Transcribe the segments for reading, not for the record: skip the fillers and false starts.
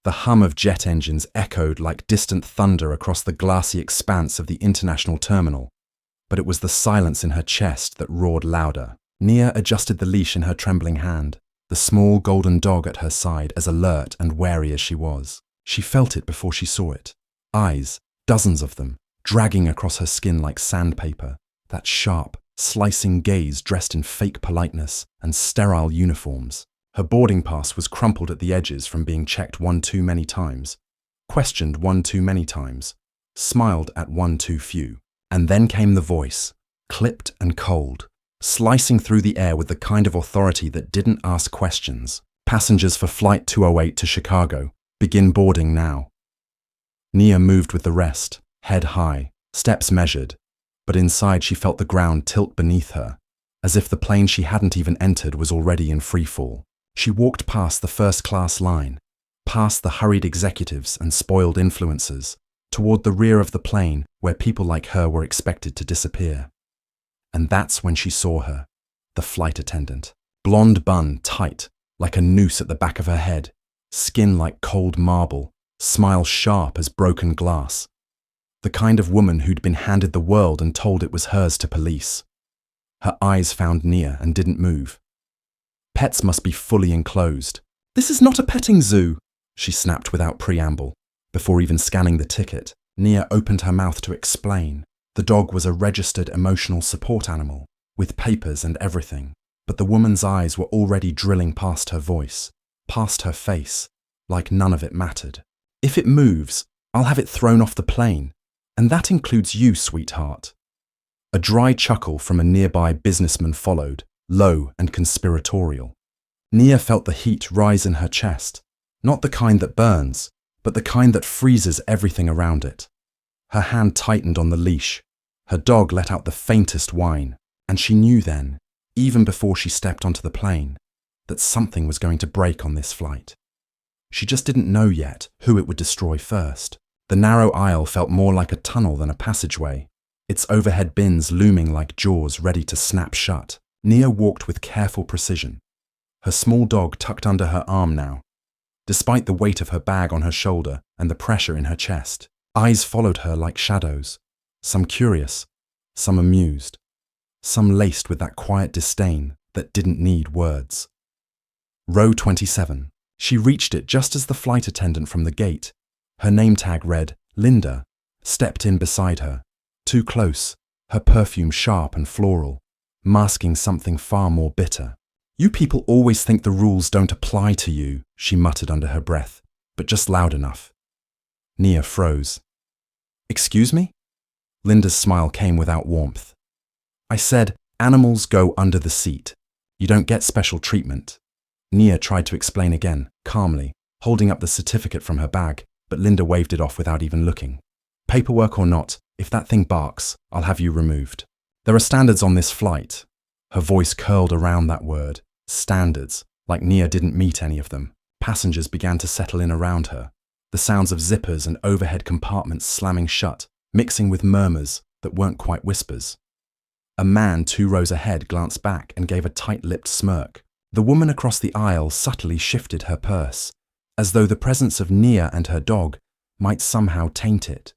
The hum of jet engines echoed like distant thunder across the glassy expanse of the international terminal, but it was the silence in her chest that roared louder. Nia adjusted the leash in her trembling hand, the small golden dog at her side as alert and wary as she was. She felt it before she saw it. Eyes, dozens of them, dragging across her skin like sandpaper, that sharp, slicing gaze dressed in fake politeness and sterile uniforms. Her boarding pass was crumpled at the edges from being checked one too many times, questioned one too many times, smiled at one too few. And then came the voice, clipped and cold, slicing through the air with the kind of authority that didn't ask questions. Passengers for Flight 208 to Chicago, begin boarding now. Nia moved with the rest, head high, steps measured, but inside she felt the ground tilt beneath her, as if the plane she hadn't even entered was already in freefall. She walked past the first-class line, past the hurried executives and spoiled influencers, toward the rear of the plane where people like her were expected to disappear. And that's when she saw her, the flight attendant. Blonde bun tight, like a noose at the back of her head, skin like cold marble, smile sharp as broken glass. The kind of woman who'd been handed the world and told it was hers to police. Her eyes found Nia and didn't move. Pets must be fully enclosed. "This is not a petting zoo," she snapped without preamble. Before even scanning the ticket, Nia opened her mouth to explain. The dog was a registered emotional support animal, with papers and everything. But the woman's eyes were already drilling past her voice, past her face, like none of it mattered. "If it moves, I'll have it thrown off the plane. And that includes you, sweetheart." A dry chuckle from a nearby businessman followed, low and conspiratorial. Nia felt the heat rise in her chest, not the kind that burns, but the kind that freezes everything around it. Her hand tightened on the leash. Her dog let out the faintest whine, and she knew then, even before she stepped onto the plane, that something was going to break on this flight. She just didn't know yet who it would destroy first. The narrow aisle felt more like a tunnel than a passageway, its overhead bins looming like jaws ready to snap shut. Nia walked with careful precision, her small dog tucked under her arm now. Despite the weight of her bag on her shoulder and the pressure in her chest, eyes followed her like shadows, some curious, some amused, some laced with that quiet disdain that didn't need words. Row 27. She reached it just as the flight attendant from the gate, her name tag read Linda, stepped in beside her, too close, her perfume sharp and floral, masking something far more bitter. "You people always think the rules don't apply to you," she muttered under her breath, but just loud enough. Nia froze. "Excuse me?" Linda's smile came without warmth. "I said, animals go under the seat. You don't get special treatment." Nia tried to explain again, calmly, holding up the certificate from her bag, but Linda waved it off without even looking. "Paperwork or not, if that thing barks, I'll have you removed. There are standards on this flight." Her voice curled around that word, standards, like Nia didn't meet any of them. Passengers began to settle in around her, the sounds of zippers and overhead compartments slamming shut, mixing with murmurs that weren't quite whispers. A man 2 rows ahead glanced back and gave a tight-lipped smirk. The woman across the aisle subtly shifted her purse, as though the presence of Nia and her dog might somehow taint it.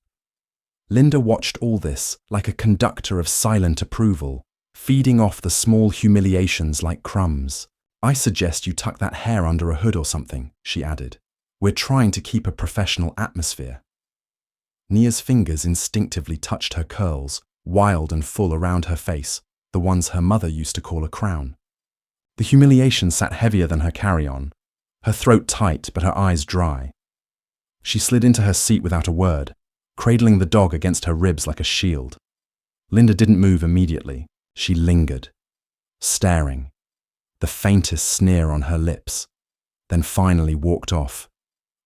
Linda watched all this like a conductor of silent approval, feeding off the small humiliations like crumbs. "I suggest you tuck that hair under a hood or something," she added. "We're trying to keep a professional atmosphere." Nia's fingers instinctively touched her curls, wild and full around her face, the ones her mother used to call a crown. The humiliation sat heavier than her carry-on, her throat tight but her eyes dry. She slid into her seat without a word, cradling the dog against her ribs like a shield. Linda didn't move immediately. She lingered, staring, the faintest sneer on her lips, then finally walked off,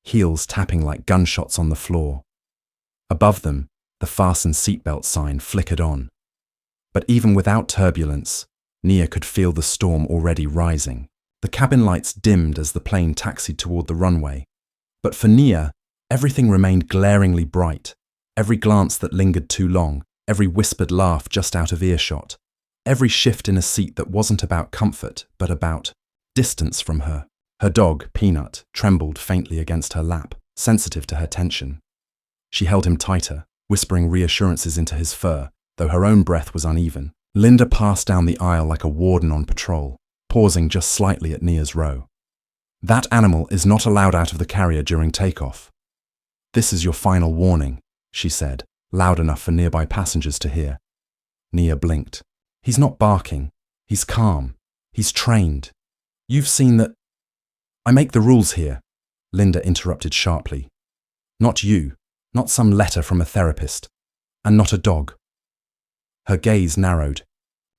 heels tapping like gunshots on the floor. Above them, the fasten seatbelt sign flickered on. But even without turbulence, Nia could feel the storm already rising. The cabin lights dimmed as the plane taxied toward the runway. But for Nia, everything remained glaringly bright. Every glance that lingered too long, every whispered laugh just out of earshot, every shift in a seat that wasn't about comfort, but about distance from her. Her dog, Peanut, trembled faintly against her lap, sensitive to her tension. She held him tighter, whispering reassurances into his fur, though her own breath was uneven. Linda passed down the aisle like a warden on patrol, pausing just slightly at Nia's row. "That animal is not allowed out of the carrier during takeoff. This is your final warning," she said, loud enough for nearby passengers to hear. Nia blinked. "He's not barking. He's calm. He's trained. You've seen that—" "I make the rules here," Linda interrupted sharply. "Not you, not some letter from a therapist, and not a dog." Her gaze narrowed.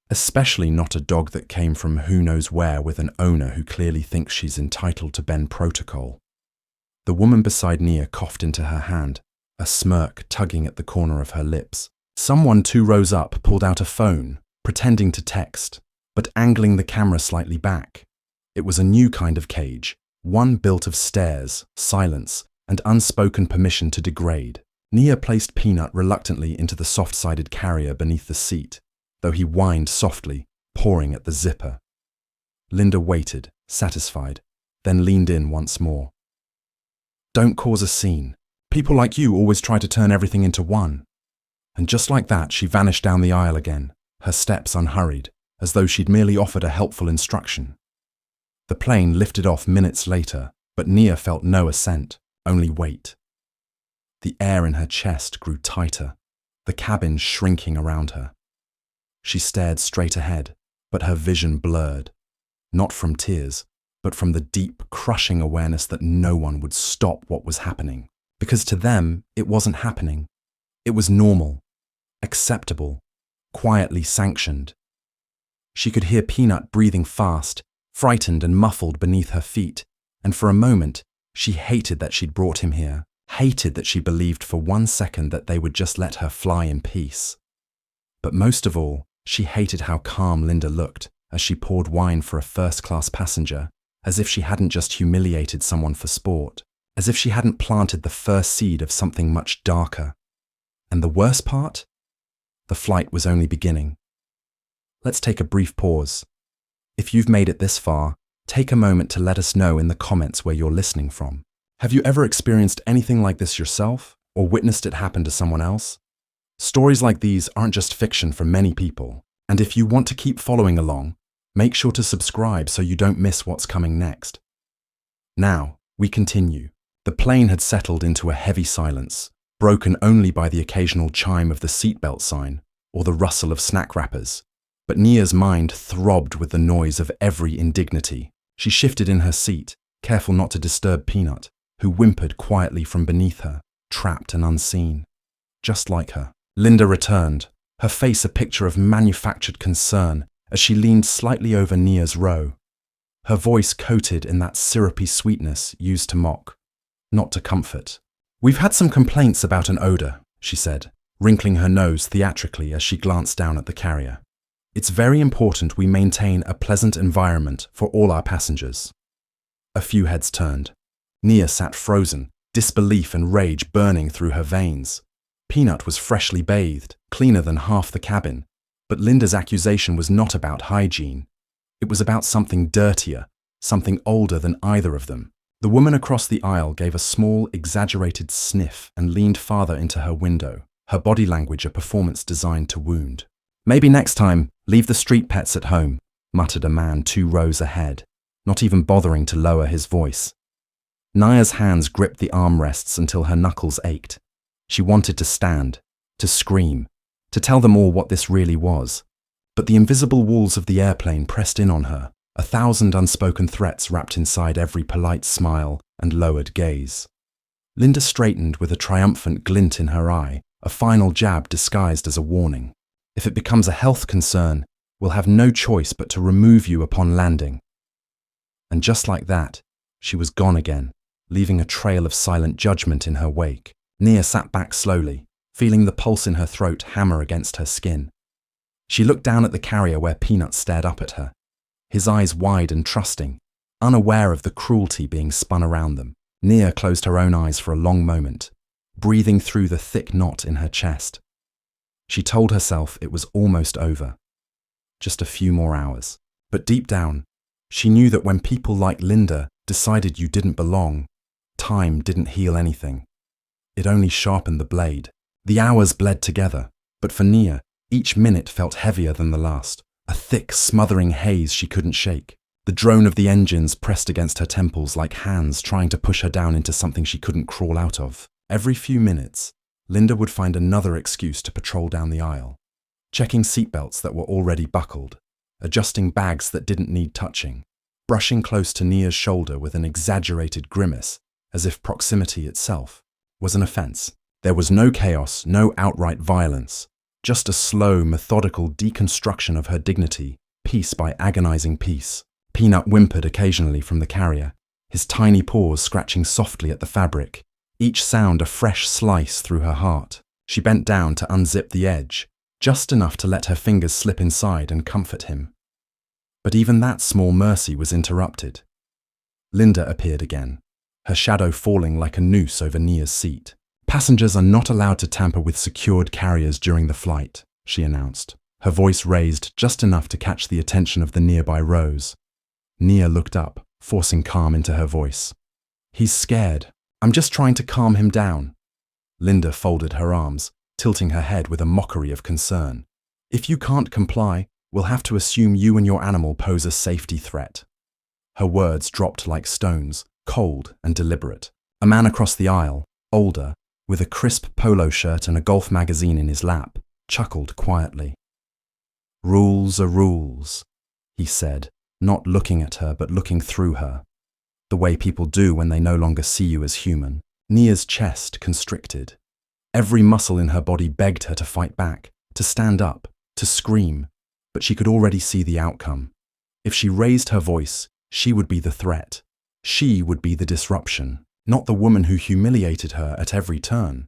"Especially not a dog that came from who knows where with an owner who clearly thinks she's entitled to bend protocol." The woman beside Nia coughed into her hand, a smirk tugging at the corner of her lips. Someone 2 rows up pulled out a phone, pretending to text, but angling the camera slightly back. It was a new kind of cage, one built of stares, silence, and unspoken permission to degrade. Nia placed Peanut reluctantly into the soft-sided carrier beneath the seat, though he whined softly, pawing at the zipper. Linda waited, satisfied, then leaned in once more. "Don't cause a scene. People like you always try to turn everything into one." And just like that, she vanished down the aisle again, her steps unhurried, as though she'd merely offered a helpful instruction. The plane lifted off minutes later, but Nia felt no ascent, only weight. The air in her chest grew tighter, the cabin shrinking around her. She stared straight ahead, but her vision blurred, not from tears, but from the deep, crushing awareness that no one would stop what was happening. Because to them, it wasn't happening. It was normal, acceptable, quietly sanctioned. She could hear Peanut breathing fast, frightened and muffled beneath her feet, and for a moment, she hated that she'd brought him here, hated that she believed for 1 second that they would just let her fly in peace. But most of all, she hated how calm Linda looked as she poured wine for a first-class passenger, as if she hadn't just humiliated someone for sport, as if she hadn't planted the first seed of something much darker. And the worst part? The flight was only beginning. Let's take a brief pause. If you've made it this far, take a moment to let us know in the comments where you're listening from. Have you ever experienced anything like this yourself, or witnessed it happen to someone else? Stories like these aren't just fiction for many people, and if you want to keep following along, make sure to subscribe so you don't miss what's coming next. Now, we continue. The plane had settled into a heavy silence, broken only by the occasional chime of the seatbelt sign or the rustle of snack wrappers. But Nia's mind throbbed with the noise of every indignity. She shifted in her seat, careful not to disturb Peanut, who whimpered quietly from beneath her, trapped and unseen. Just like her. Linda returned, her face a picture of manufactured concern as she leaned slightly over Nia's row, her voice coated in that syrupy sweetness used to mock, not to comfort. "We've had some complaints about an odor," she said, wrinkling her nose theatrically as she glanced down at the carrier. "It's very important we maintain a pleasant environment for all our passengers." A few heads turned. Nia sat frozen, disbelief and rage burning through her veins. Peanut was freshly bathed, cleaner than half the cabin, but Linda's accusation was not about hygiene. It was about something dirtier, something older than either of them. The woman across the aisle gave a small, exaggerated sniff and leaned farther into her window, her body language a performance designed to wound. "Maybe next time, leave the street pets at home," muttered a man 2 rows ahead, not even bothering to lower his voice. Nia's hands gripped the armrests until her knuckles ached. She wanted to stand, to scream, to tell them all what this really was. But the invisible walls of the airplane pressed in on her, 1,000 unspoken threats wrapped inside every polite smile and lowered gaze. Linda straightened with a triumphant glint in her eye, a final jab disguised as a warning. "If it becomes a health concern, we'll have no choice but to remove you upon landing." And just like that, she was gone again, leaving a trail of silent judgment in her wake. Nia sat back slowly, feeling the pulse in her throat hammer against her skin. She looked down at the carrier where Peanut stared up at her, his eyes wide and trusting, unaware of the cruelty being spun around them. Nia closed her own eyes for a long moment, breathing through the thick knot in her chest. She told herself it was almost over. Just a few more hours. But deep down, she knew that when people like Linda decided you didn't belong. Time didn't heal anything. It only sharpened the blade. The hours bled together, but for Nia, each minute felt heavier than the last, a thick, smothering haze she couldn't shake. The drone of the engines pressed against her temples like hands trying to push her down into something she couldn't crawl out of. Every few minutes, Linda would find another excuse to patrol down the aisle, checking seatbelts that were already buckled, adjusting bags that didn't need touching, brushing close to Nia's shoulder with an exaggerated grimace, as if proximity itself was an offense. There was no chaos, no outright violence, just a slow, methodical deconstruction of her dignity, piece by agonizing piece. Peanut whimpered occasionally from the carrier, his tiny paws scratching softly at the fabric, each sound a fresh slice through her heart. She bent down to unzip the edge, just enough to let her fingers slip inside and comfort him. But even that small mercy was interrupted. Linda appeared again, her shadow falling like a noose over Nia's seat. "Passengers are not allowed to tamper with secured carriers during the flight," she announced, her voice raised just enough to catch the attention of the nearby rows. Nia looked up, forcing calm into her voice. "He's scared. I'm just trying to calm him down." Linda folded her arms, tilting her head with a mockery of concern. "If you can't comply, we'll have to assume you and your animal pose a safety threat." Her words dropped like stones, cold and deliberate. A man across the aisle, older, with a crisp polo shirt and a golf magazine in his lap, chuckled quietly. "Rules are rules," he said, not looking at her but looking through her, the way people do when they no longer see you as human. Nia's chest constricted. Every muscle in her body begged her to fight back, to stand up, to scream, but she could already see the outcome. If she raised her voice, she would be the threat. She would be the disruption, not the woman who humiliated her at every turn,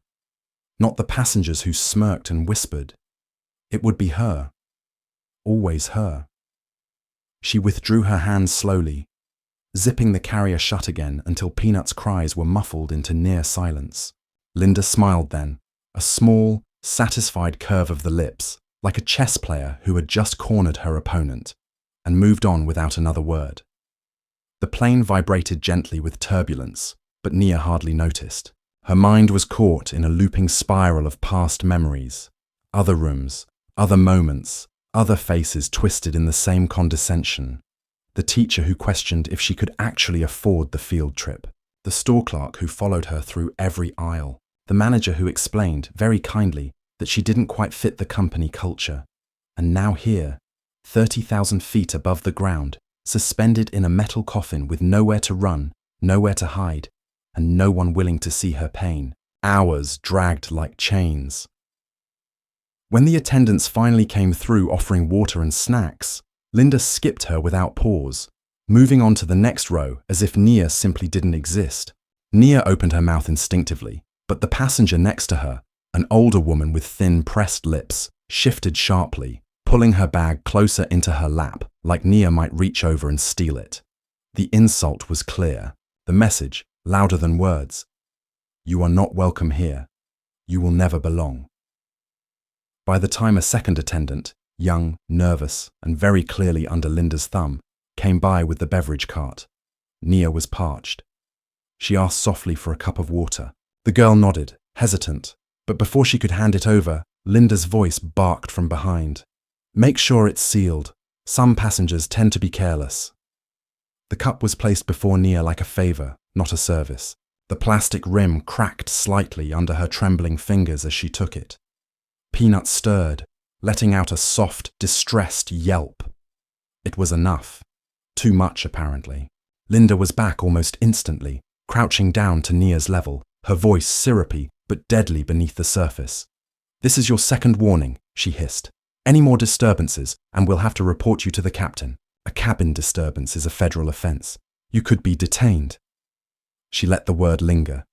not the passengers who smirked and whispered. It would be her. Always her. She withdrew her hands slowly, zipping the carrier shut again until Peanut's cries were muffled into near silence. Linda smiled then, a small, satisfied curve of the lips, like a chess player who had just cornered her opponent, and moved on without another word. The plane vibrated gently with turbulence, but Nia hardly noticed. Her mind was caught in a looping spiral of past memories, other rooms, other moments, other faces twisted in the same condescension. The teacher who questioned if she could actually afford the field trip, the store clerk who followed her through every aisle, the manager who explained, very kindly, that she didn't quite fit the company culture. And now here, 30,000 feet above the ground, suspended in a metal coffin with nowhere to run, nowhere to hide, and no one willing to see her pain. Hours dragged like chains. When the attendants finally came through offering water and snacks, Linda skipped her without pause, moving on to the next row as if Nia simply didn't exist. Nia opened her mouth instinctively, but the passenger next to her, an older woman with thin, pressed lips, shifted sharply, pulling her bag closer into her lap, like Nia might reach over and steal it. The insult was clear, the message louder than words. "You are not welcome here. You will never belong." By the time a second attendant, young, nervous, and very clearly under Linda's thumb, came by with the beverage cart, Nia was parched. She asked softly for a cup of water. The girl nodded, hesitant, but before she could hand it over, Linda's voice barked from behind. "Make sure it's sealed. Some passengers tend to be careless." The cup was placed before Nia like a favor, not a service. The plastic rim cracked slightly under her trembling fingers as she took it. Peanut stirred, letting out a soft, distressed yelp. It was enough. Too much, apparently. Linda was back almost instantly, crouching down to Nia's level, her voice syrupy but deadly beneath the surface. "This is your second warning," she hissed. "Any more disturbances, and we'll have to report you to the captain. A cabin disturbance is a federal offense. You could be detained." She let the word linger.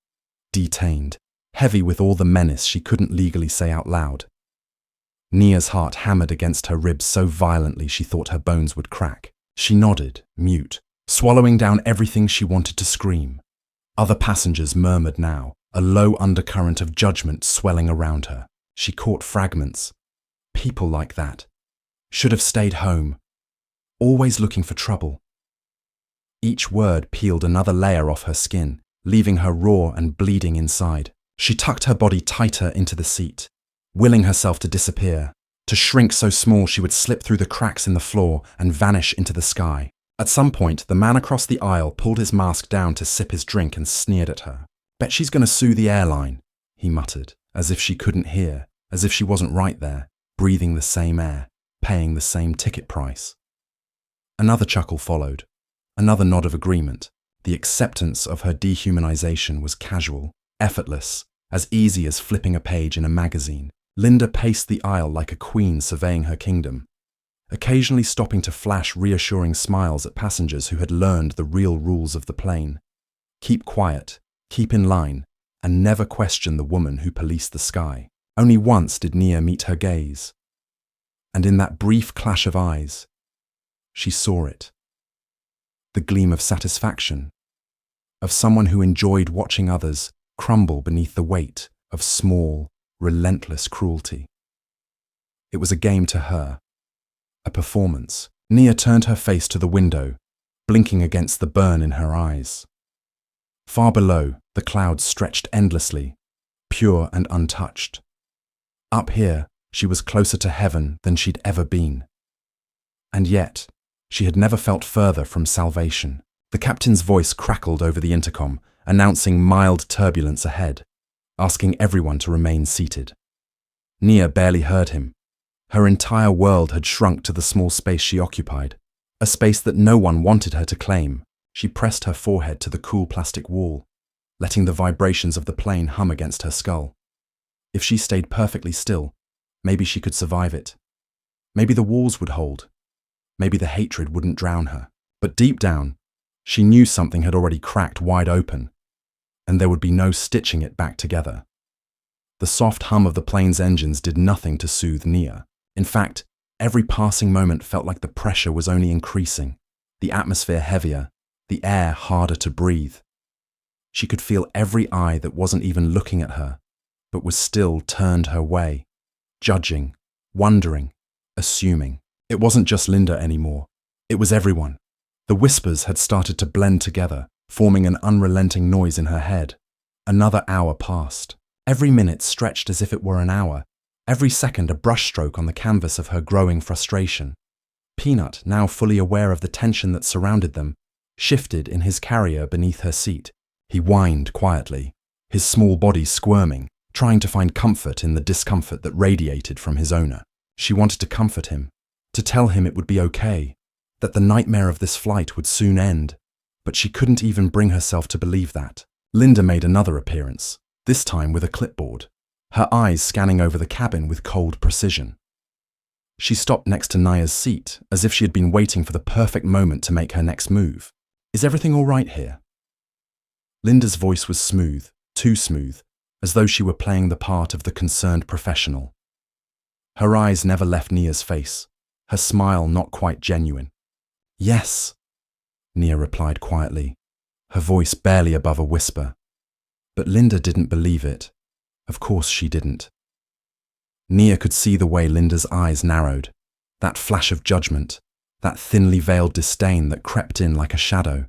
Detained, heavy with all the menace she couldn't legally say out loud. Nia's heart hammered against her ribs so violently she thought her bones would crack. She nodded, mute, swallowing down everything she wanted to scream. Other passengers murmured now, a low undercurrent of judgment swelling around her. She caught fragments. People like that. Should have stayed home. Always looking for trouble. Each word peeled another layer off her skin, leaving her raw and bleeding inside. She tucked her body tighter into the seat, willing herself to disappear, to shrink so small she would slip through the cracks in the floor and vanish into the sky. At some point, the man across the aisle pulled his mask down to sip his drink and sneered at her. "Bet she's going to sue the airline," he muttered, as if she couldn't hear, as if she wasn't right there, breathing the same air, paying the same ticket price. Another chuckle followed, another nod of agreement. The acceptance of her dehumanization was casual, effortless, as easy as flipping a page in a magazine. Linda paced the aisle like a queen surveying her kingdom, occasionally stopping to flash reassuring smiles at passengers who had learned the real rules of the plane. Keep quiet, keep in line, and never question the woman who policed the sky. Only once did Nia meet her gaze. And in that brief clash of eyes, she saw it. The gleam of satisfaction, of someone who enjoyed watching others crumble beneath the weight of small, relentless cruelty. It was a game to her, a performance. Nia turned her face to the window, blinking against the burn in her eyes. Far below, the clouds stretched endlessly, pure and untouched. Up here, she was closer to heaven than she'd ever been. And yet, she had never felt further from salvation. The captain's voice crackled over the intercom, announcing mild turbulence ahead, asking everyone to remain seated. Nia barely heard him. Her entire world had shrunk to the small space she occupied, a space that no one wanted her to claim. She pressed her forehead to the cool plastic wall, letting the vibrations of the plane hum against her skull. If she stayed perfectly still, maybe she could survive it. Maybe the walls would hold. Maybe the hatred wouldn't drown her. But deep down, she knew something had already cracked wide open, and there would be no stitching it back together. The soft hum of the plane's engines did nothing to soothe Nia. In fact, every passing moment felt like the pressure was only increasing, the atmosphere heavier, the air harder to breathe. She could feel every eye that wasn't even looking at her, but was still turned her way, judging, wondering, assuming. It wasn't just Linda anymore. It was everyone. The whispers had started to blend together, forming an unrelenting noise in her head. Another hour passed. Every minute stretched as if it were an hour. Every second a brushstroke on the canvas of her growing frustration. Peanut, now fully aware of the tension that surrounded them, shifted in his carrier beneath her seat. He whined quietly, his small body squirming, trying to find comfort in the discomfort that radiated from his owner. She wanted to comfort him, to tell him it would be okay, that the nightmare of this flight would soon end, but she couldn't even bring herself to believe that. Linda made another appearance, this time with a clipboard, her eyes scanning over the cabin with cold precision. She stopped next to Nia's seat, as if she had been waiting for the perfect moment to make her next move. "Is everything all right here?" Linda's voice was smooth, too smooth, as though she were playing the part of the concerned professional. Her eyes never left Nia's face, her smile not quite genuine. "Yes," Nia replied quietly, her voice barely above a whisper. But Linda didn't believe it. Of course she didn't. Nia could see the way Linda's eyes narrowed, that flash of judgment, that thinly veiled disdain that crept in like a shadow.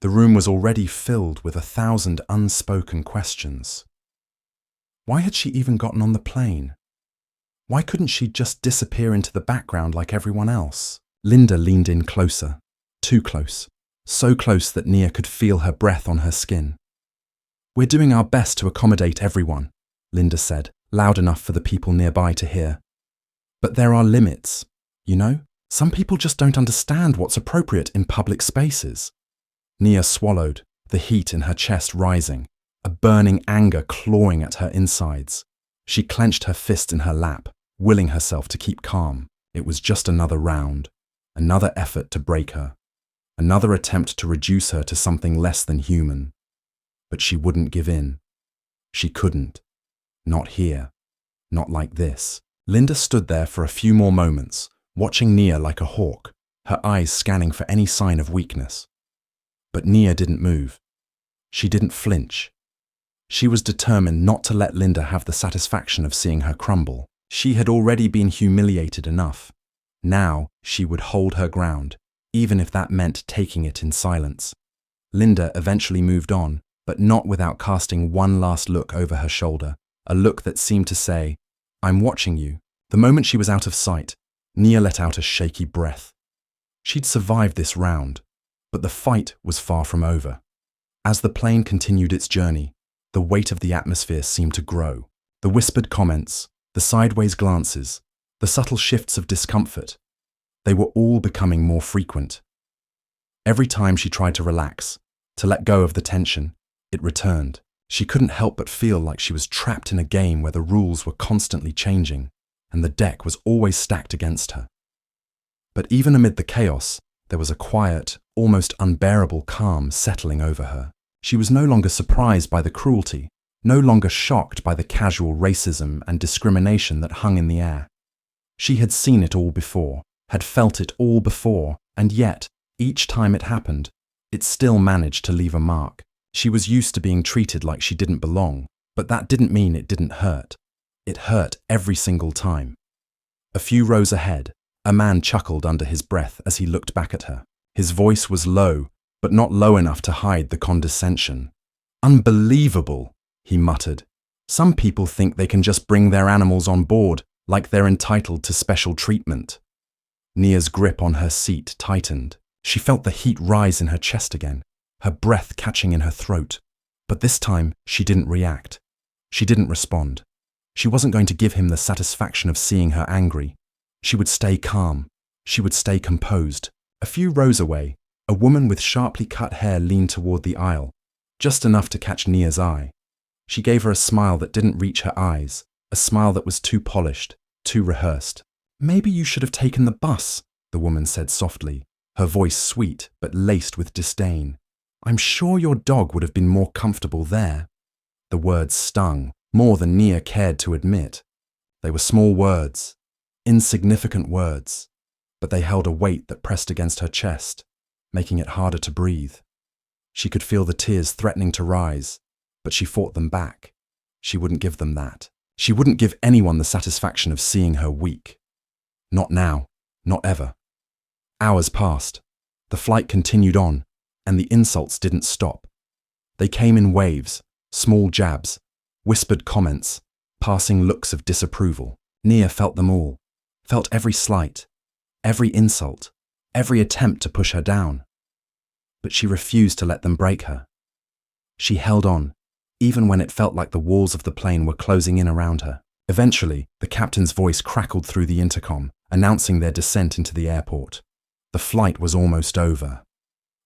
The room was already filled with 1,000 unspoken questions. Why had she even gotten on the plane? Why couldn't she just disappear into the background like everyone else? Linda leaned in closer, too close, so close that Nia could feel her breath on her skin. "We're doing our best to accommodate everyone," Linda said, loud enough for the people nearby to hear. "But there are limits, you know? Some people just don't understand what's appropriate in public spaces." Nia swallowed, the heat in her chest rising, a burning anger clawing at her insides. She clenched her fist in her lap, willing herself to keep calm. It was just another round, another effort to break her, another attempt to reduce her to something less than human. But she wouldn't give in. She couldn't. Not here. Not like this. Linda stood there for a few more moments, watching Nia like a hawk, her eyes scanning for any sign of weakness. But Nia didn't move. She didn't flinch. She was determined not to let Linda have the satisfaction of seeing her crumble. She had already been humiliated enough. Now she would hold her ground, even if that meant taking it in silence. Linda eventually moved on, but not without casting one last look over her shoulder, a look that seemed to say, "I'm watching you." The moment she was out of sight, Nia let out a shaky breath. She'd survived this round, but the fight was far from over. As the plane continued its journey, the weight of the atmosphere seemed to grow. The whispered comments, the sideways glances, the subtle shifts of discomfort, they were all becoming more frequent. Every time she tried to relax, to let go of the tension, it returned. She couldn't help but feel like she was trapped in a game where the rules were constantly changing, and the deck was always stacked against her. But even amid the chaos, there was a quiet, almost unbearable calm settling over her. She was no longer surprised by the cruelty, no longer shocked by the casual racism and discrimination that hung in the air. She had seen it all before, had felt it all before, and yet, each time it happened, it still managed to leave a mark. She was used to being treated like she didn't belong, but that didn't mean it didn't hurt. It hurt every single time. A few rows ahead, a man chuckled under his breath as he looked back at her. His voice was low, but not low enough to hide the condescension. "Unbelievable," he muttered. "Some people think they can just bring their animals on board, like they're entitled to special treatment." Nia's grip on her seat tightened. She felt the heat rise in her chest again, her breath catching in her throat. But this time, she didn't react. She didn't respond. She wasn't going to give him the satisfaction of seeing her angry. She would stay calm. She would stay composed. A few rows away, a woman with sharply cut hair leaned toward the aisle, just enough to catch Nia's eye. She gave her a smile that didn't reach her eyes, a smile that was too polished, too rehearsed. "Maybe you should have taken the bus," the woman said softly, her voice sweet but laced with disdain. "I'm sure your dog would have been more comfortable there." The words stung, more than Nia cared to admit. They were small words, insignificant words, but they held a weight that pressed against her chest, making it harder to breathe. She could feel the tears threatening to rise, but she fought them back. She wouldn't give them that. She wouldn't give anyone the satisfaction of seeing her weak. Not now, not ever. Hours passed. The flight continued on, and the insults didn't stop. They came in waves, small jabs, whispered comments, passing looks of disapproval. Nia felt them all, felt every slight, every insult, every attempt to push her down. But she refused to let them break her. She held on, even when it felt like the walls of the plane were closing in around her. Eventually, the captain's voice crackled through the intercom, announcing their descent into the airport. The flight was almost over.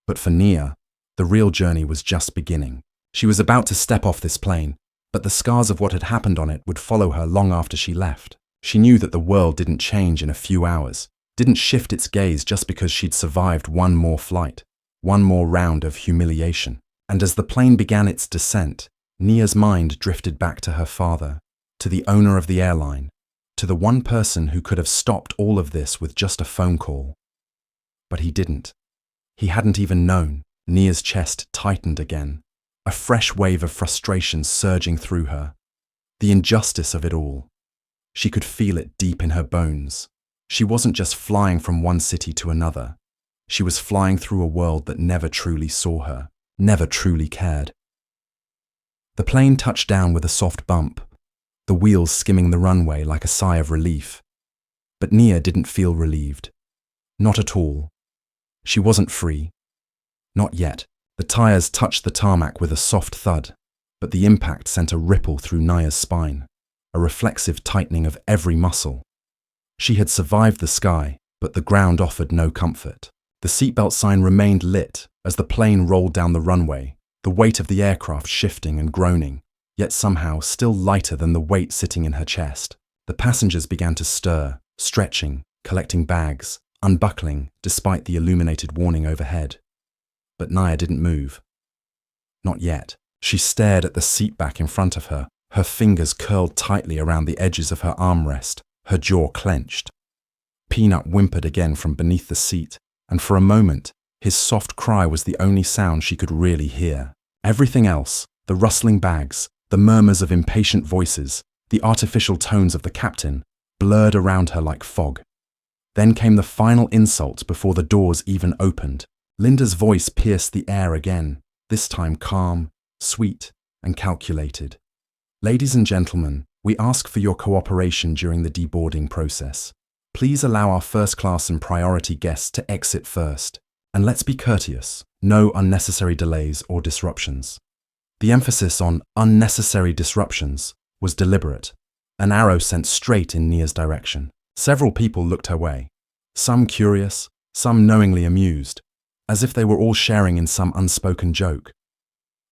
But for Nia, the real journey was just beginning. She was about to step off this plane, but the scars of what had happened on it would follow her long after she left. She knew that the world didn't change in a few hours, didn't shift its gaze just because she'd survived one more flight, one more round of humiliation. And as the plane began its descent, Nia's mind drifted back to her father, to the owner of the airline, to the one person who could have stopped all of this with just a phone call. But he didn't. He hadn't even known. Nia's chest tightened again, a fresh wave of frustration surging through her. The injustice of it all. She could feel it deep in her bones. She wasn't just flying from one city to another. She was flying through a world that never truly saw her, never truly cared. The plane touched down with a soft bump, the wheels skimming the runway like a sigh of relief. But Nia didn't feel relieved. Not at all. She wasn't free. Not yet. The tires touched the tarmac with a soft thud, but the impact sent a ripple through Nia's spine, a reflexive tightening of every muscle. She had survived the sky, but the ground offered no comfort. The seatbelt sign remained lit as the plane rolled down the runway, the weight of the aircraft shifting and groaning, yet somehow still lighter than the weight sitting in her chest. The passengers began to stir, stretching, collecting bags, unbuckling despite the illuminated warning overhead. But Nia didn't move. Not yet. She stared at the seat back in front of her, her fingers curled tightly around the edges of her armrest, her jaw clenched. Peanut whimpered again from beneath the seat, and for a moment, his soft cry was the only sound she could really hear. Everything else, the rustling bags, the murmurs of impatient voices, the artificial tones of the captain, blurred around her like fog. Then came the final insult before the doors even opened. Linda's voice pierced the air again, this time calm, sweet, and calculated. Ladies and gentlemen, we ask for your cooperation during the deboarding process. Please allow our first-class and priority guests to exit first. And let's be courteous. No unnecessary delays or disruptions. The emphasis on unnecessary disruptions was deliberate, an arrow sent straight in Nia's direction. Several people looked her way, some curious, some knowingly amused, as if they were all sharing in some unspoken joke.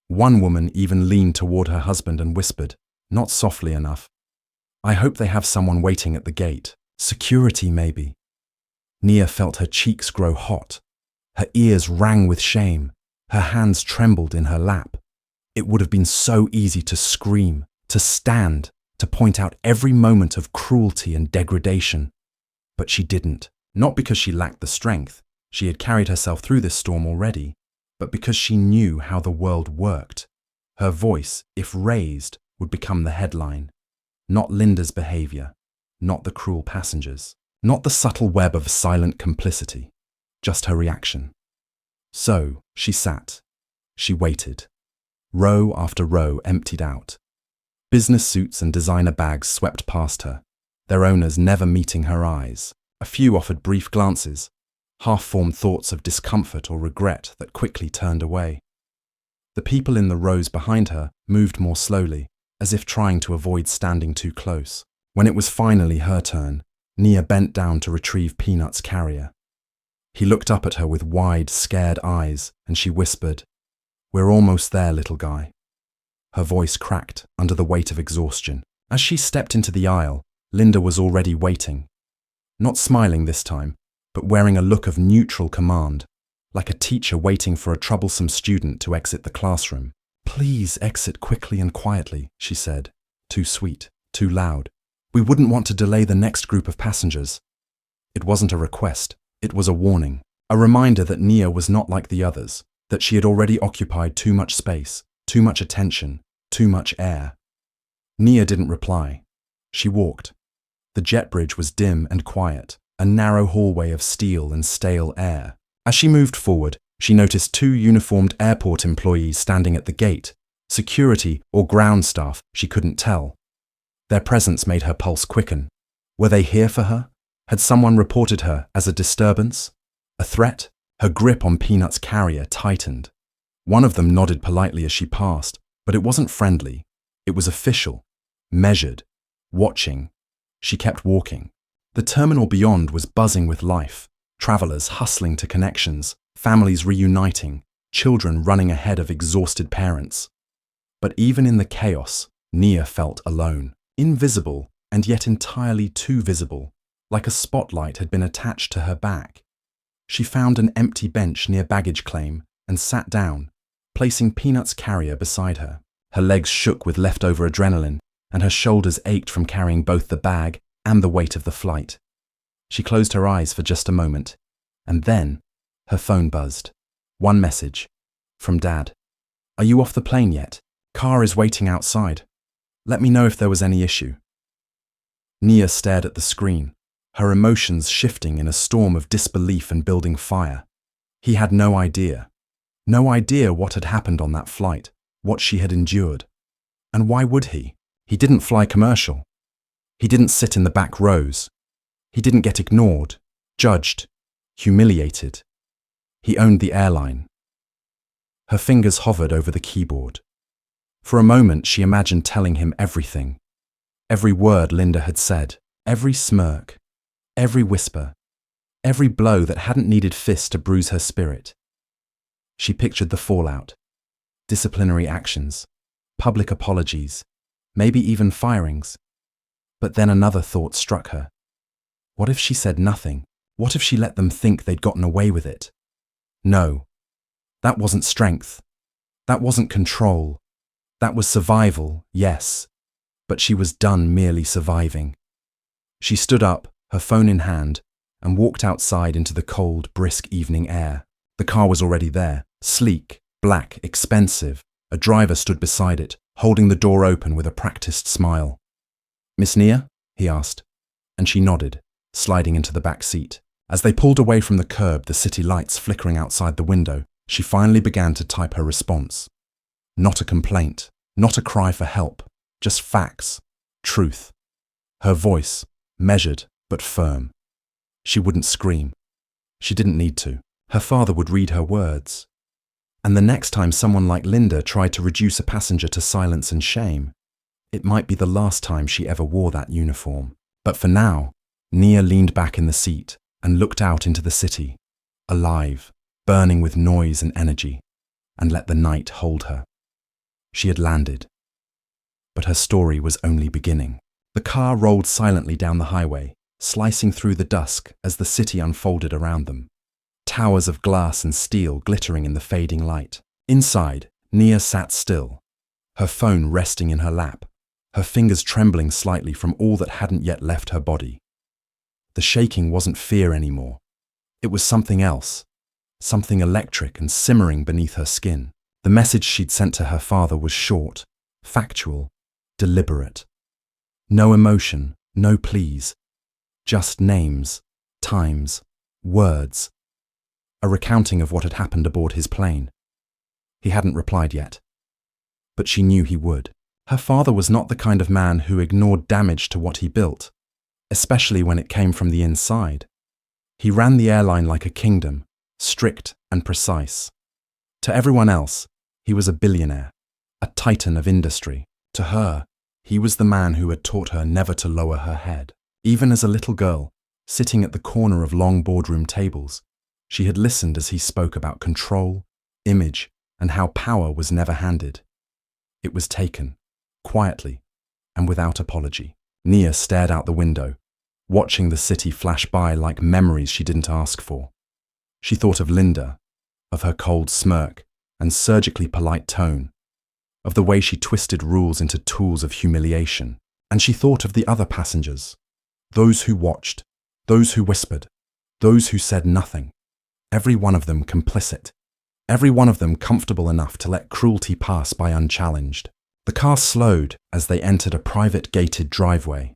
One woman even leaned toward her husband and whispered, not softly enough, "I hope they have someone waiting at the gate. Security, maybe." Nia felt her cheeks grow hot. Her ears rang with shame. Her hands trembled in her lap. It would have been so easy to scream, to stand, to point out every moment of cruelty and degradation. But she didn't, not because she lacked the strength, she had carried herself through this storm already, but because she knew how the world worked. Her voice, if raised, would become the headline. Not Linda's behavior, not the cruel passengers, not the subtle web of silent complicity, just her reaction. So she sat. She waited. Row after row emptied out. Business suits and designer bags swept past her, their owners never meeting her eyes. A few offered brief glances, half-formed thoughts of discomfort or regret that quickly turned away. The people in the rows behind her moved more slowly, as if trying to avoid standing too close. When it was finally her turn, Nia bent down to retrieve Peanut's carrier. He looked up at her with wide, scared eyes, and she whispered, "We're almost there, little guy." Her voice cracked under the weight of exhaustion. As she stepped into the aisle, Linda was already waiting. Not smiling this time, but wearing a look of neutral command, like a teacher waiting for a troublesome student to exit the classroom. "Please exit quickly and quietly," she said, too sweet, too loud. "We wouldn't want to delay the next group of passengers." It wasn't a request, it was a warning, a reminder that Nia was not like the others, that she had already occupied too much space, too much attention, too much air. Nia didn't reply. She walked. The jet bridge was dim and quiet, a narrow hallway of steel and stale air. As she moved forward, she noticed two uniformed airport employees standing at the gate, security or ground staff, she couldn't tell. Their presence made her pulse quicken. Were they here for her? Had someone reported her as a disturbance? A threat? Her grip on Peanut's carrier tightened. One of them nodded politely as she passed, but it wasn't friendly. It was official, measured, watching. She kept walking. The terminal beyond was buzzing with life, travelers hustling to connections, families reuniting, children running ahead of exhausted parents. But even in the chaos, Nia felt alone, invisible and yet entirely too visible, like a spotlight had been attached to her back. She found an empty bench near baggage claim and sat down, placing Peanut's carrier beside her. Her legs shook with leftover adrenaline, and her shoulders ached from carrying both the bag and the weight of the flight. She closed her eyes for just a moment, and then her phone buzzed. One message. From Dad. "Are you off the plane yet? Car is waiting outside. Let me know if there was any issue." Nia stared at the screen, her emotions shifting in a storm of disbelief and building fire. He had no idea. No idea what had happened on that flight, what she had endured. And why would he? He didn't fly commercial. He didn't sit in the back rows. He didn't get ignored, judged, humiliated. He owned the airline. Her fingers hovered over the keyboard. For a moment, she imagined telling him everything. Every word Linda had said, every smirk, every whisper, every blow that hadn't needed fists to bruise her spirit. She pictured the fallout, disciplinary actions, public apologies, maybe even firings. But then another thought struck her. What if she said nothing? What if she let them think they'd gotten away with it? No, that wasn't strength. That wasn't control. That was survival, yes, but she was done merely surviving. She stood up, her phone in hand, and walked outside into the cold, brisk evening air. The car was already there, sleek, black, expensive. A driver stood beside it, holding the door open with a practiced smile. "Miss Nia?" he asked, and she nodded, sliding into the back seat. As they pulled away from the curb, the city lights flickering outside the window, she finally began to type her response. Not a complaint, not a cry for help, just facts, truth. Her voice, measured but firm. She wouldn't scream. She didn't need to. Her father would read her words. And the next time someone like Linda tried to reduce a passenger to silence and shame, it might be the last time she ever wore that uniform. But for now, Nia leaned back in the seat and looked out into the city, alive, burning with noise and energy, and let the night hold her. She had landed. But her story was only beginning. The car rolled silently down the highway, slicing through the dusk as the city unfolded around them. Towers of glass and steel glittering in the fading light. Inside, Nia sat still, her phone resting in her lap, her fingers trembling slightly from all that hadn't yet left her body. The shaking wasn't fear anymore. It was something else, something electric and simmering beneath her skin. The message she'd sent to her father was short, factual, deliberate. No emotion, no pleas, just names, times, words. A recounting of what had happened aboard his plane. He hadn't replied yet, but she knew he would. Her father was not the kind of man who ignored damage to what he built, especially when it came from the inside. He ran the airline like a kingdom, strict and precise. To everyone else, he was a billionaire, a titan of industry. To her, he was the man who had taught her never to lower her head. Even as a little girl, sitting at the corner of long boardroom tables, she had listened as he spoke about control, image, and how power was never handed. It was taken, quietly, and without apology. Nia stared out the window, watching the city flash by like memories she didn't ask for. She thought of Linda, of her cold smirk and surgically polite tone, of the way she twisted rules into tools of humiliation. And she thought of the other passengers, those who watched, those who whispered, those who said nothing. Every one of them complicit, every one of them comfortable enough to let cruelty pass by unchallenged. The car slowed as they entered a private gated driveway.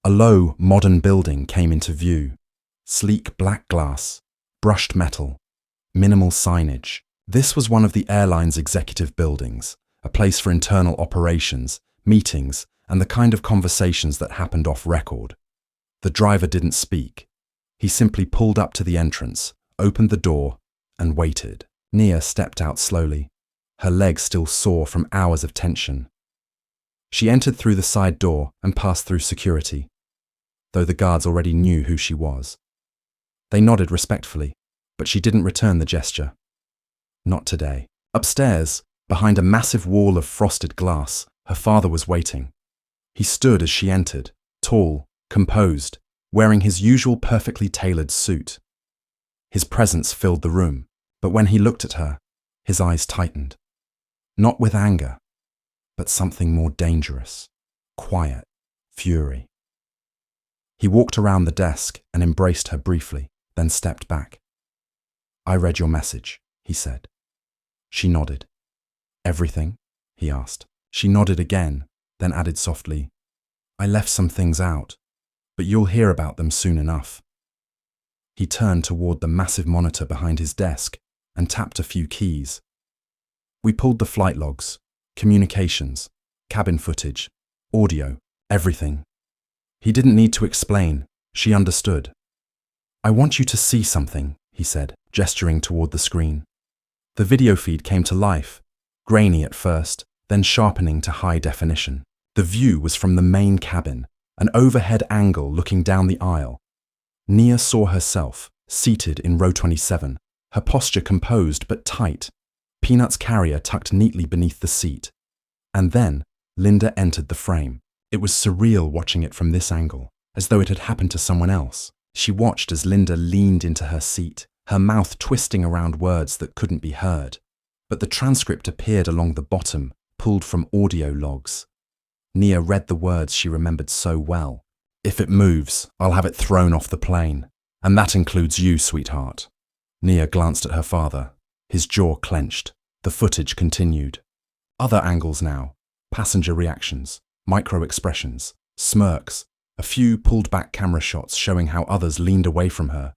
A low, modern building came into view. Sleek black glass, brushed metal, minimal signage. This was one of the airline's executive buildings, a place for internal operations, meetings, and the kind of conversations that happened off record. The driver didn't speak. He simply pulled up to the entrance, opened the door, and waited. Nia stepped out slowly, her legs still sore from hours of tension. She entered through the side door and passed through security, though the guards already knew who she was. They nodded respectfully, but she didn't return the gesture. Not today. Upstairs, behind a massive wall of frosted glass, her father was waiting. He stood as she entered, tall, composed, wearing his usual perfectly tailored suit. His presence filled the room, but when he looked at her, his eyes tightened. Not with anger, but something more dangerous, quiet, fury. He walked around the desk and embraced her briefly, then stepped back. "I read your message," he said. She nodded. "Everything?" he asked. She nodded again, then added softly, "I left some things out, but you'll hear about them soon enough." He turned toward the massive monitor behind his desk and tapped a few keys. "We pulled the flight logs, communications, cabin footage, audio, everything." He didn't need to explain. She understood. "I want you to see something," he said, gesturing toward the screen. The video feed came to life, grainy at first, then sharpening to high definition. The view was from the main cabin, an overhead angle looking down the aisle. Nia saw herself, seated in row 27, her posture composed but tight, Peanut's carrier tucked neatly beneath the seat. And then, Linda entered the frame. It was surreal watching it from this angle, as though it had happened to someone else. She watched as Linda leaned into her seat, her mouth twisting around words that couldn't be heard. But the transcript appeared along the bottom, pulled from audio logs. Nia read the words she remembered so well. "If it moves, I'll have it thrown off the plane. And that includes you, sweetheart." Nia glanced at her father. His jaw clenched. The footage continued. Other angles now. Passenger reactions, micro-expressions, smirks, A few pulled-back camera shots showing how others leaned away from her,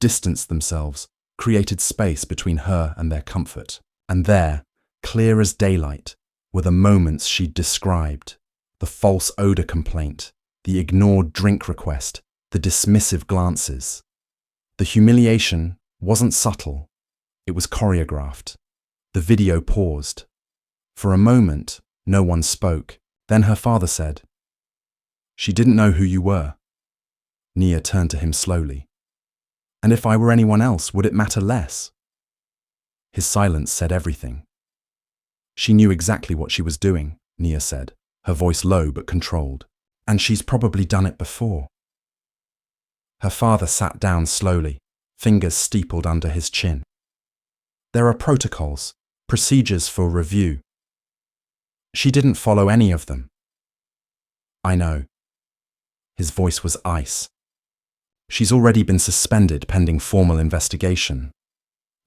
distanced themselves, created space between her and their comfort. And there, clear as daylight, were the moments she'd described. The false odor complaint, the ignored drink request, the dismissive glances. The humiliation wasn't subtle. It was choreographed. The video paused. For a moment, no one spoke. Then her father said, "She didn't know who you were." Nia turned to him slowly. "And if I were anyone else, would it matter less?" His silence said everything. "She knew exactly what she was doing," Nia said, her voice low but controlled. "And she's probably done it before." Her father sat down slowly, fingers steepled under his chin. "There are protocols, procedures for review. She didn't follow any of them." "I know." His voice was ice. "She's already been suspended pending formal investigation."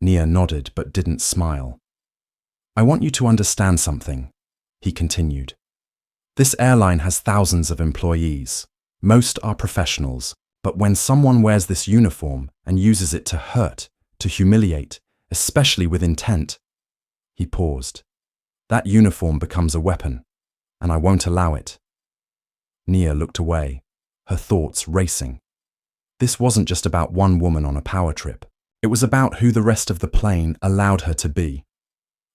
Nia nodded but didn't smile. "I want you to understand something," he continued. "This airline has thousands of employees. Most are professionals, but when someone wears this uniform and uses it to hurt, to humiliate, especially with intent," he paused, "that uniform becomes a weapon, and I won't allow it." Nia looked away, her thoughts racing. This wasn't just about one woman on a power trip. It was about who the rest of the plane allowed her to be.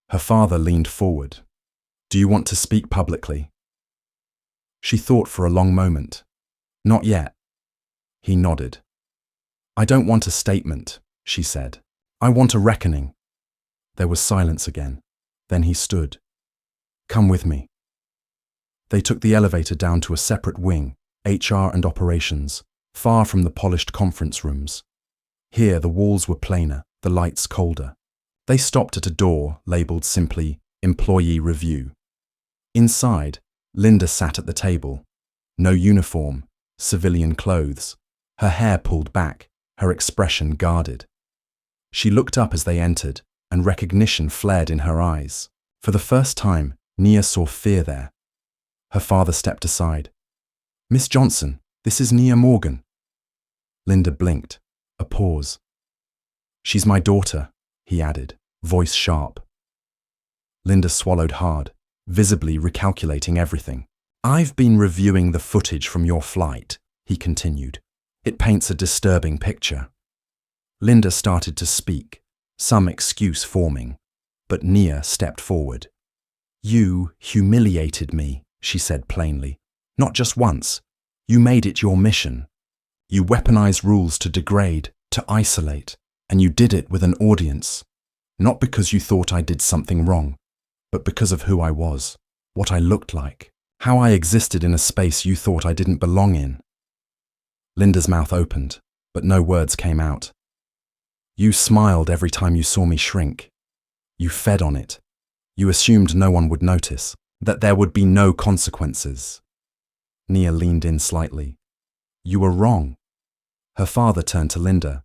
Her father leaned forward. "Do you want to speak publicly?" She thought for a long moment. "Not yet." He nodded. "I don't want a statement," she said. "I want a reckoning." There was silence again. Then he stood. "Come with me." They took the elevator down to a separate wing, HR and operations, far from the polished conference rooms. Here the walls were plainer, the lights colder. They stopped at a door labelled simply Employee Review. Inside, Linda sat at the table. No uniform, civilian clothes, her hair pulled back, her expression guarded. She looked up as they entered, and recognition flared in her eyes. For the first time, Nia saw fear there. Her father stepped aside. "Miss Johnson, this is Nia Morgan." Linda blinked. A pause. "She's my daughter," he added, voice sharp. Linda swallowed hard, visibly recalculating everything. "I've been reviewing the footage from your flight," he continued. "It paints a disturbing picture." Linda started to speak, some excuse forming, but Nia stepped forward. "You humiliated me," she said plainly. "Not just once. You made it your mission. You weaponized rules to degrade, to isolate, and you did it with an audience. Not because you thought I did something wrong, but because of who I was, what I looked like, how I existed in a space you thought I didn't belong in." Linda's mouth opened, but no words came out. "You smiled every time you saw me shrink. You fed on it. You assumed no one would notice, that there would be no consequences." Nia leaned in slightly. "You were wrong." Her father turned to Linda.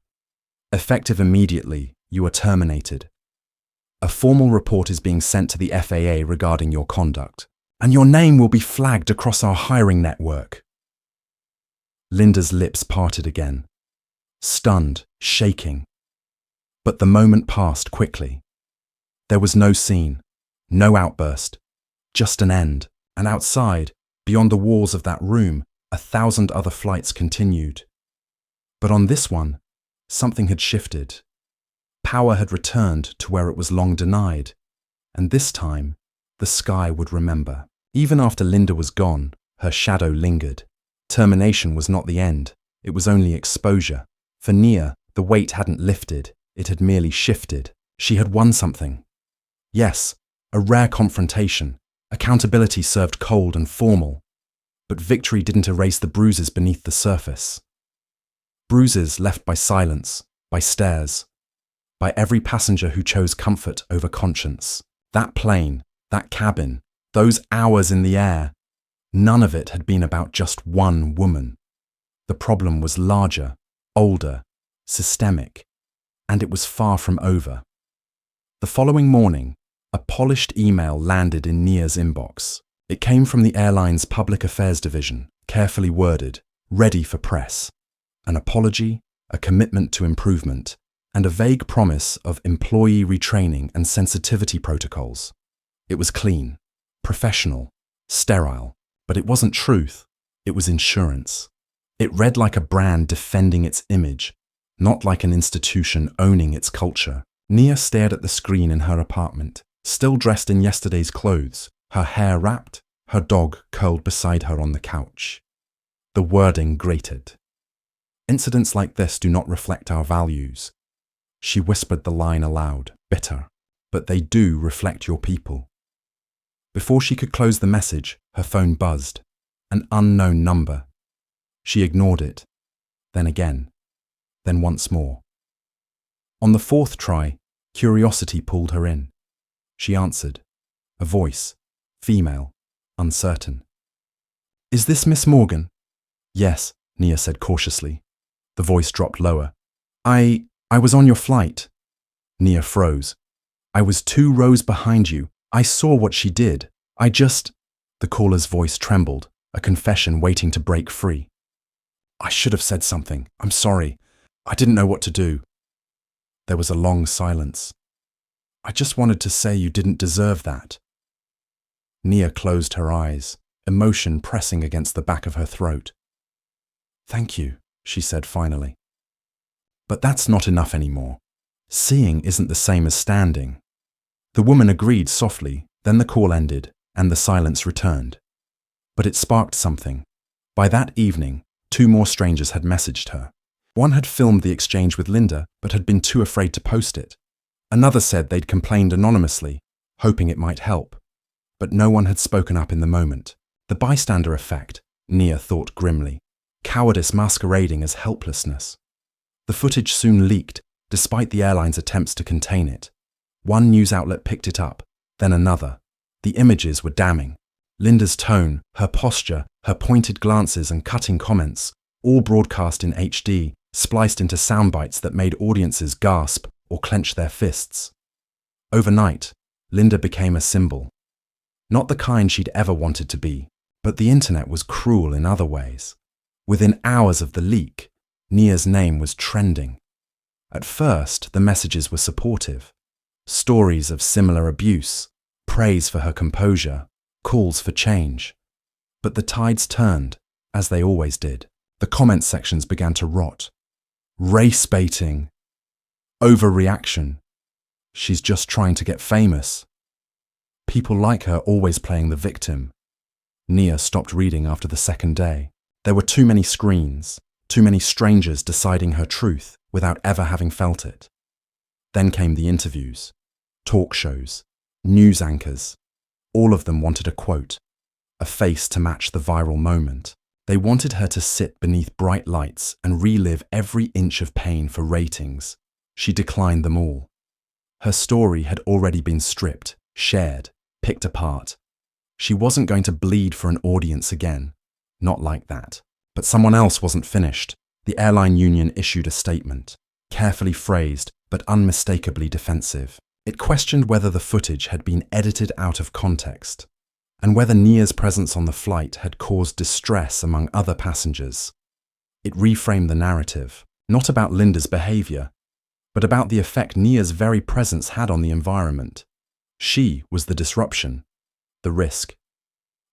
"Effective immediately, you are terminated. A formal report is being sent to the FAA regarding your conduct, and your name will be flagged across our hiring network." Linda's lips parted again, stunned, shaking. But the moment passed quickly. There was no scene, no outburst, just an end, and outside, beyond the walls of that room, 1,000 other flights continued. But on this one, something had shifted. Power had returned to where it was long denied, and this time, the sky would remember. Even after Linda was gone, her shadow lingered. Termination was not the end, it was only exposure. For Nia, the weight hadn't lifted, it had merely shifted. She had won something. Yes, a rare confrontation, accountability served cold and formal, but victory didn't erase the bruises beneath the surface. Bruises left by silence, by stares, by every passenger who chose comfort over conscience. That plane, that cabin, those hours in the air, none of it had been about just one woman. The problem was larger, older, systemic, and it was far from over. The following morning, a polished email landed in Nia's inbox. It came from the airline's public affairs division, carefully worded, ready for press. An apology, a commitment to improvement, and a vague promise of employee retraining and sensitivity protocols. It was clean, professional, sterile, but it wasn't truth, it was insurance. It read like a brand defending its image, not like an institution owning its culture. Nia stared at the screen in her apartment, still dressed in yesterday's clothes, her hair wrapped, her dog curled beside her on the couch. The wording grated. Incidents like this do not reflect our values. She whispered the line aloud, bitter, but they do reflect your people. Before she could close the message, her phone buzzed. An unknown number. She ignored it, then again, then once more. On the fourth try, curiosity pulled her in. She answered. A voice, female, uncertain. "Is this Miss Morgan?" "Yes," Nia said cautiously. The voice dropped lower. I was on your flight." Nia froze. "I was 2 rows behind you. I saw what she did. The caller's voice trembled, a confession waiting to break free. "I should have said something. I'm sorry. I didn't know what to do." There was a long silence. "I just wanted to say you didn't deserve that." Nia closed her eyes, emotion pressing against the back of her throat. "Thank you," she said finally. But that's not enough anymore. Seeing isn't the same as standing. The woman agreed softly, then the call ended, and the silence returned. But it sparked something. By that evening, 2 more strangers had messaged her. One had filmed the exchange with Linda, but had been too afraid to post it. Another said they'd complained anonymously, hoping it might help. But no one had spoken up in the moment. The bystander effect, Nia thought grimly. Cowardice masquerading as helplessness. The footage soon leaked, despite the airline's attempts to contain it. One news outlet picked it up, then another. The images were damning. Linda's tone, her posture, her pointed glances and cutting comments, all broadcast in HD, spliced into sound bites that made audiences gasp or clench their fists. Overnight, Linda became a symbol. Not the kind she'd ever wanted to be, but the internet was cruel in other ways. Within hours of the leak, Nia's name was trending. At first, the messages were supportive. Stories of similar abuse, praise for her composure, calls for change. But the tides turned, as they always did. The comment sections began to rot. Race baiting. Overreaction. She's just trying to get famous. People like her always playing the victim. Nia stopped reading after the second day. There were too many screens, too many strangers deciding her truth without ever having felt it. Then came the interviews, talk shows, news anchors. All of them wanted a quote, a face to match the viral moment. They wanted her to sit beneath bright lights and relive every inch of pain for ratings. She declined them all. Her story had already been stripped, shared, picked apart. She wasn't going to bleed for an audience again. Not like that. But someone else wasn't finished. The airline union issued a statement, carefully phrased but unmistakably defensive. It questioned whether the footage had been edited out of context, and whether Nia's presence on the flight had caused distress among other passengers. It reframed the narrative, not about Linda's behavior, but about the effect Nia's very presence had on the environment. She was the disruption, the risk.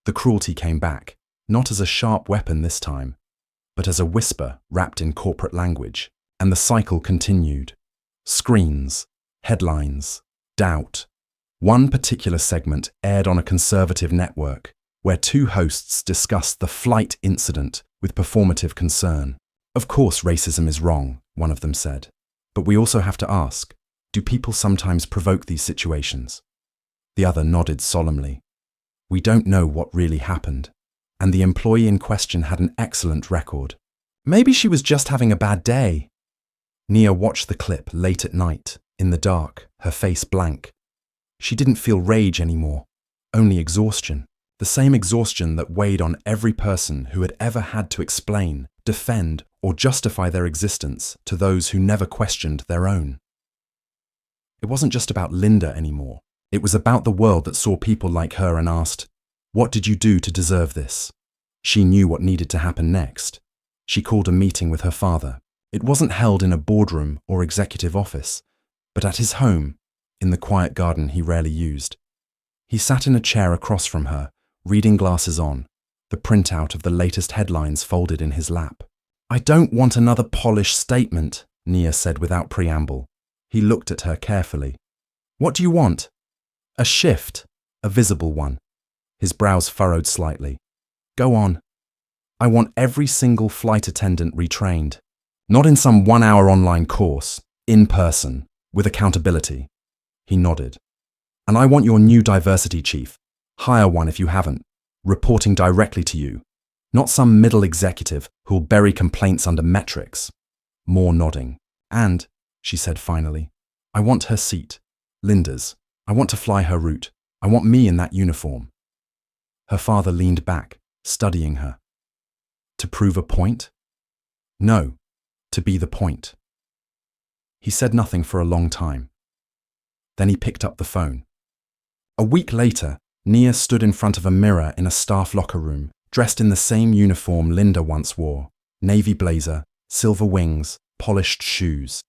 The cruelty came back, not as a sharp weapon this time, but as a whisper wrapped in corporate language, and the cycle continued. Screens, headlines, doubt. One particular segment aired on a conservative network, where 2 hosts discussed the flight incident with performative concern. Of course racism is wrong, one of them said, but we also have to ask, do people sometimes provoke these situations? The other nodded solemnly. We don't know what really happened. And the employee in question had an excellent record. Maybe she was just having a bad day. Nia watched the clip late at night, in the dark, her face blank. She didn't feel rage anymore, only exhaustion. The same exhaustion that weighed on every person who had ever had to explain, defend, or justify their existence to those who never questioned their own. It wasn't just about Linda anymore. It was about the world that saw people like her and asked, what did you do to deserve this? She knew what needed to happen next. She called a meeting with her father. It wasn't held in a boardroom or executive office, but at his home, in the quiet garden he rarely used. He sat in a chair across from her, reading glasses on, the printout of the latest headlines folded in his lap. "I don't want another polished statement," Nia said without preamble. He looked at her carefully. "What do you want?" "A shift, a visible one." His brows furrowed slightly. "Go on." "I want every single flight attendant retrained. Not in some 1-hour online course, in person, with accountability." He nodded. "And I want your new diversity chief. Hire one if you haven't, reporting directly to you. Not some middle executive who'll bury complaints under metrics." More nodding. "And," she said finally, "I want her seat. Linda's. I want to fly her route. I want me in that uniform." Her father leaned back, studying her. "To prove a point?" "No, to be the point." He said nothing for a long time. Then he picked up the phone. A week later, Nia stood in front of a mirror in a staff locker room, dressed in the same uniform Linda once wore, navy blazer, silver wings, polished shoes.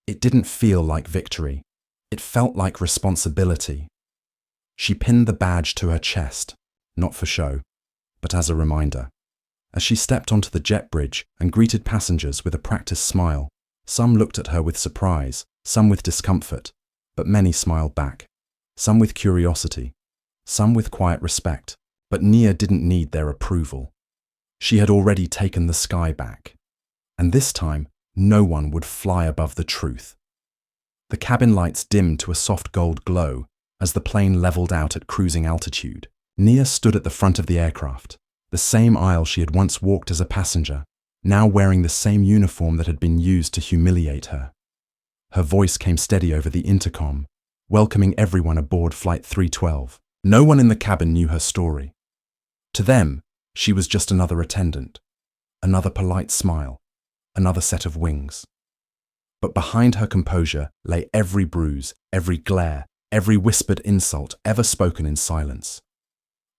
It didn't feel like victory. It felt like responsibility. She pinned the badge to her chest, not for show, but as a reminder. As she stepped onto the jet bridge and greeted passengers with a practiced smile, some looked at her with surprise, some with discomfort, but many smiled back. Some with curiosity, some with quiet respect, but Nia didn't need their approval. She had already taken the sky back. And this time, no one would fly above the truth. The cabin lights dimmed to a soft gold glow as the plane leveled out at cruising altitude. Nia stood at the front of the aircraft, the same aisle she had once walked as a passenger, now wearing the same uniform that had been used to humiliate her. Her voice came steady over the intercom, welcoming everyone aboard Flight 312. No one in the cabin knew her story. To them, she was just another attendant, another polite smile, another set of wings. But behind her composure lay every bruise, every glare, every whispered insult ever spoken in silence.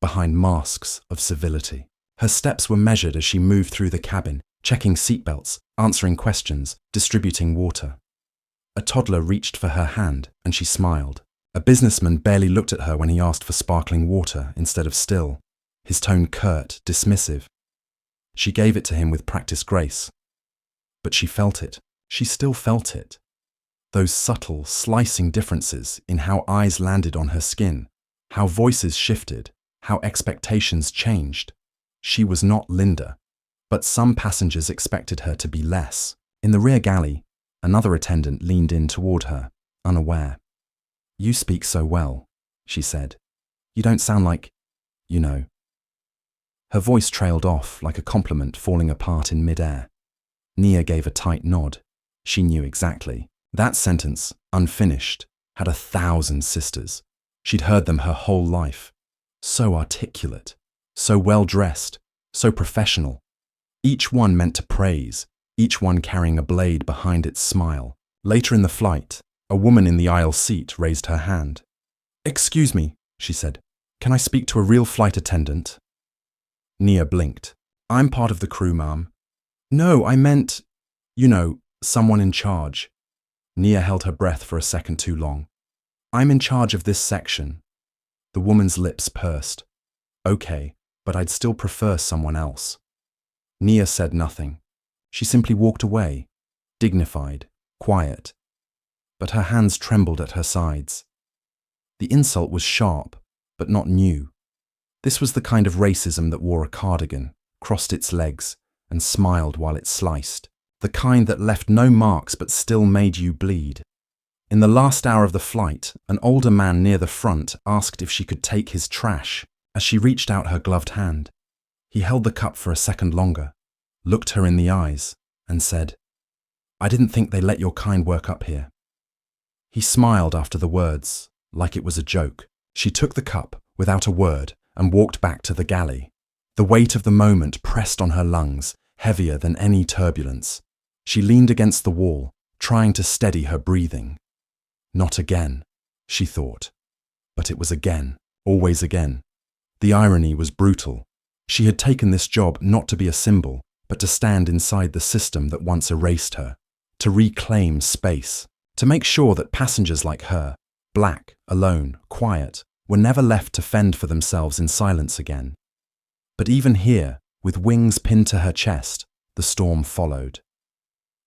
Behind masks of civility. Her steps were measured as she moved through the cabin, checking seatbelts, answering questions, distributing water. A toddler reached for her hand, and she smiled. A businessman barely looked at her when he asked for sparkling water instead of still, his tone curt, dismissive. She gave it to him with practiced grace. But she felt it. She still felt it. Those subtle, slicing differences in how eyes landed on her skin, how voices shifted, how expectations changed. She was not Linda, but some passengers expected her to be less. In the rear galley, another attendant leaned in toward her, unaware. "You speak so well," she said. "You don't sound like, you know." Her voice trailed off like a compliment falling apart in midair. Nia gave a tight nod. She knew exactly. That sentence, unfinished, had 1,000 sisters. She'd heard them her whole life. So articulate, so well-dressed, so professional. Each one meant to praise, each one carrying a blade behind its smile. Later in the flight, a woman in the aisle seat raised her hand. "Excuse me," she said. "Can I speak to a real flight attendant?" Nia blinked. "I'm part of the crew, ma'am." "No, I meant, you know, someone in charge." Nia held her breath for a second too long. "I'm in charge of this section." The woman's lips pursed. "Okay, but I'd still prefer someone else." Nia said nothing. She simply walked away, dignified, quiet. But her hands trembled at her sides. The insult was sharp, but not new. This was the kind of racism that wore a cardigan, crossed its legs, and smiled while it sliced. The kind that left no marks but still made you bleed. In the last hour of the flight, an older man near the front asked if she could take his trash as she reached out her gloved hand. He held the cup for a second longer, looked her in the eyes, and said, "I didn't think they let your kind work up here." He smiled after the words, like it was a joke. She took the cup without a word and walked back to the galley. The weight of the moment pressed on her lungs, heavier than any turbulence. She leaned against the wall, trying to steady her breathing. Not again, she thought. But it was again, always again. The irony was brutal. She had taken this job not to be a symbol, but to stand inside the system that once erased her, to reclaim space, to make sure that passengers like her, black, alone, quiet, were never left to fend for themselves in silence again. But even here, with wings pinned to her chest, the storm followed.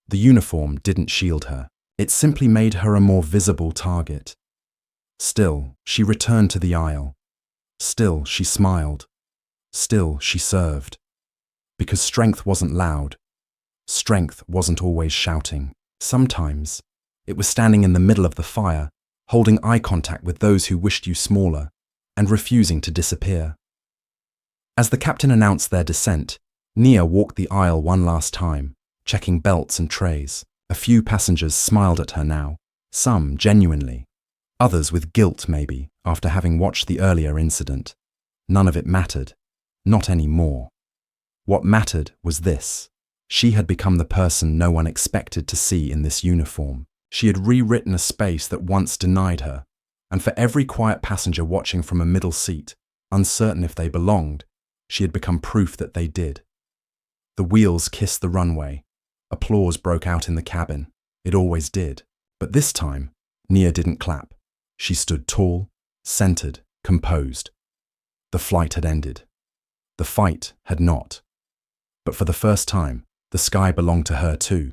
The uniform didn't shield her. It simply made her a more visible target. Still, she returned to the aisle. Still, she smiled. Still, she served. Because strength wasn't loud. Strength wasn't always shouting. Sometimes, it was standing in the middle of the fire, holding eye contact with those who wished you smaller, and refusing to disappear. As the captain announced their descent, Nia walked the aisle one last time, checking belts and trays. A few passengers smiled at her now, some genuinely, others with guilt maybe, after having watched the earlier incident. None of it mattered. Not anymore. What mattered was this. She had become the person no one expected to see in this uniform. She had rewritten a space that once denied her, and for every quiet passenger watching from a middle seat, uncertain if they belonged, she had become proof that they did. The wheels kissed the runway. Applause broke out in the cabin. It always did. But this time, Nia didn't clap. She stood tall, centered, composed. The flight had ended. The fight had not. But for the first time, the sky belonged to her too.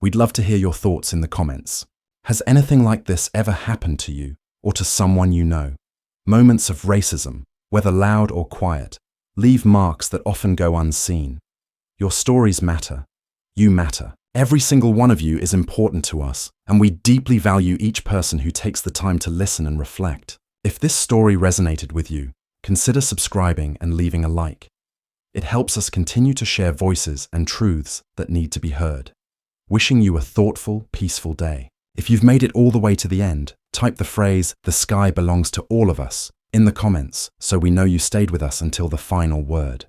We'd love to hear your thoughts in the comments. Has anything like this ever happened to you or to someone you know? Moments of racism, whether loud or quiet, leave marks that often go unseen. Your stories matter. You matter. Every single one of you is important to us, and we deeply value each person who takes the time to listen and reflect. If this story resonated with you, consider subscribing and leaving a like. It helps us continue to share voices and truths that need to be heard. Wishing you a thoughtful, peaceful day. If you've made it all the way to the end, type the phrase, "The sky belongs to all of us," in the comments so we know you stayed with us until the final word.